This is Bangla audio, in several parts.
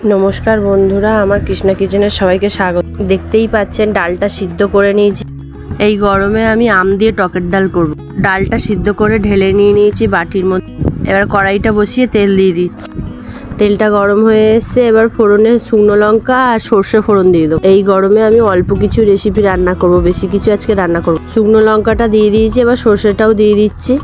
नमस्कार बंधुरा आमार कृष्णा किचेने सबाइके स्वागत। देखतेई पाच्छेन डालटा सिद्ध करे निয়েছি। এই গরমে আমি আম দিয়ে টকের ডাল করব। ডালটা সিদ্ধ করে ঢেলে নিয়েছি বাটির মধ্যে। এবার কড়াইটা বসিয়ে তেল দিয়ে দিচ্ছি। তেলটা গরম হয়ে এসেছে, এবার ফোড়নে শুকনো লঙ্কা আর সরষে ফোড়ন দিয়ে দেবো। এই গরমে আমি অল্প কিছু রেসিপি রান্না করব, বেশি কিছু আজকে রান্না করব। শুকনো লঙ্কাটা দিয়ে দিয়েছি, এবার সরষেটাও দিয়ে দিচ্ছি।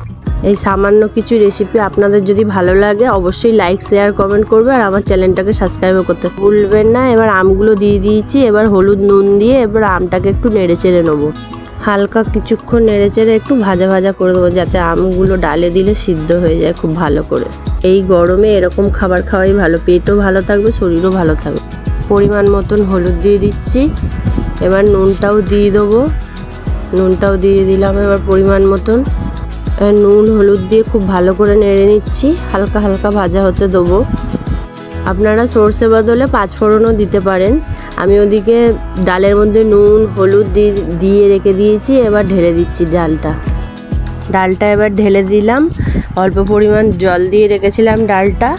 এই সামান্য কিছু রেসিপি আপনাদের যদি ভালো লাগে অবশ্যই লাইক শেয়ার কমেন্ট করবে আর আমার চ্যানেলটাকে সাবস্ক্রাইব করতে ভুলবেন না। এবার আমগুলো দিয়ে দিয়েছি, এবার হলুদ নুন দিয়ে এবার আমটাকে একটু নেড়ে চেড়ে নেবো। হালকা কিছুক্ষণ নেড়ে চেড়ে একটু ভাজা ভাজা করে দেবো, যাতে আমগুলো ডালে দিলে সিদ্ধ হয়ে যায় খুব ভালো করে। এই গরমে এরকম খাবার খাওয়াই ভালো, পেটও ভালো থাকবে, শরীরও ভালো থাকবে। পরিমাণ মতন হলুদ দিয়ে দিচ্ছি, এবার নুনটাও দিয়ে দেবো। নুনটাও দিয়ে দিলাম এবার পরিমাণ মতন। নুন হলুদ দিয়ে খুব ভালো করে নেড়ে নিচ্ছি, হালকা হালকা ভাজা হতে দেবো। আপনারা সরষে বদলে পাঁচফোড়নও দিতে পারেন। আমি ওদিকে ডালের মধ্যে নুন হলুদ দিয়ে রেখে দিয়েছি, এবার ঢেলে দিচ্ছি ডালটা এবার ঢেলে দিলাম। অল্প পরিমাণ জল দিয়ে রেখেছিলাম ডালটা,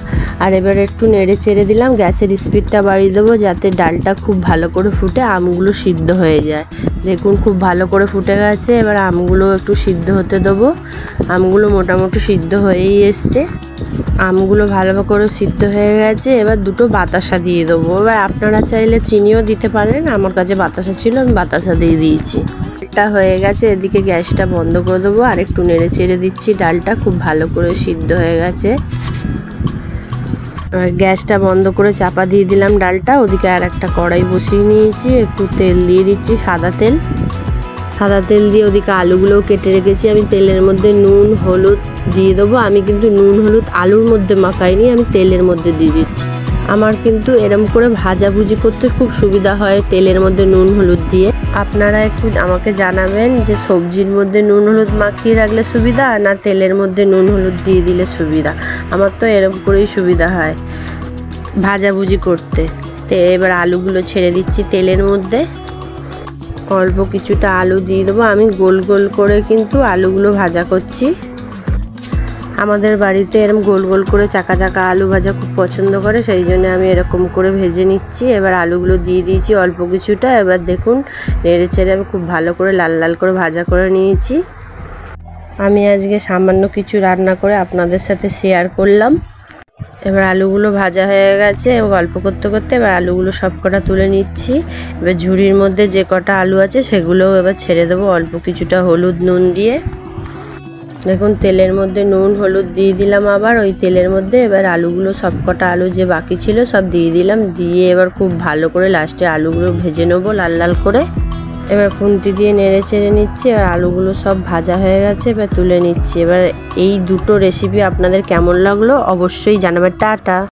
আর এবার একটু নেড়ে চেড়ে দিলাম। গ্যাসের স্পিডটা বাড়িয়ে দেবো যাতে ডালটা খুব ভালো করে ফুটে আমগুলো সিদ্ধ হয়ে যায়। দেখুন খুব ভালো করে ফুটে গেছে, এবার আমগুলো একটু সিদ্ধ হতে দেবো। আমগুলো মোটামুটি সিদ্ধ হয়েই এসছে। আমগুলো ভালো করে সিদ্ধ হয়ে গেছে, এবার দুটো বাতাসা দিয়ে দেবো। এবার আপনারা চাইলে চিনিও দিতে পারেন, আমার কাছে বাতাসা ছিল আমি বাতাসা দিয়ে দিয়েছি। ডালটা হয়ে গেছে, এদিকে গ্যাসটা বন্ধ করে দেবো আর একটু নেড়ে চেড়ে দিচ্ছি। ডালটা খুব ভালো করে সিদ্ধ হয়ে গেছে। আর গ্যাসটা বন্ধ করে চাপা দিয়ে দিলাম ডালটা। ওদিকে আর একটা কড়াই বসিয়ে নিয়েছি, একটু তেল দিয়ে দিচ্ছি, সাদা তেল দিয়ে ওদিকে আলুগুলোও কেটে রেখেছি। আমি তেলের মধ্যে নুন হলুদ দিয়ে দেবো। আমি কিন্তু নুন হলুদ আলুর মধ্যে মাখাইনি, আমি তেলের মধ্যে দিয়ে দিচ্ছি। আমার কিন্তু এরম করে ভাজাভুজি করতে খুব সুবিধা হয় তেলের মধ্যে নুন হলুদ দিয়ে। আপনারা একটু আমাকে জানাবেন যে সবজির মধ্যে নুন হলুদ মাখিয়ে রাখলে সুবিধা না তেলের মধ্যে নুন হলুদ দিয়ে দিলে সুবিধা। আমার তো এরম করেই সুবিধা হয় ভাজাভুজি করতে। তো এবার আলুগুলো ছেড়ে দিচ্ছি তেলের মধ্যে। অল্প কিছুটা আলু দিয়ে দেবো। আমি গোল গোল করে কিন্তু আলুগুলো ভাজা করছি। আমাদের বাড়িতে এরকম গোল গোল করে চাকা চাকা আলু ভাজা খুব পছন্দ করে, সেই জন্য আমি এরকম করে ভেজে নিচ্ছি। এবার আলুগুলো দিয়ে দিয়েছি অল্প কিছুটা। এবার দেখুন নেড়ে চেড়ে আমি খুব ভালো করে লাল লাল করে ভাজা করে নিয়েছি। আমি আজকে সামান্য কিছু রান্না করে আপনাদের সাথে শেয়ার করলাম। এবার আলুগুলো ভাজা হয়ে গেছে, এবং গল্প করতে করতে এবার আলুগুলো সব কটা তুলে নিচ্ছি। এবার ঝুড়ির মধ্যে যে কটা আলু আছে সেগুলোও এবার ছেড়ে দেবো অল্প কিছুটা হলুদ নুন দিয়ে। দেখুন তেলের মধ্যে নুন হলুদ দিয়ে দিলাম আবার ওই তেলের মধ্যে। এবার আলুগুলো সব কটা আলু যে বাকি ছিল সব দিয়ে দিলাম। দিয়ে এবার খুব ভালো করে লাস্টে আলুগুলো ভেজে নেবো লাল লাল করে। এবার খুন্তি দিয়ে নেড়ে চেড়ে নিচ্ছি। এবার আলুগুলো সব ভাজা হয়ে গেছে, এবার তুলে নিচ্ছি। এবার এই দুটো রেসিপি আপনাদের কেমন লাগলো অবশ্যই জানাবেন। টাটা।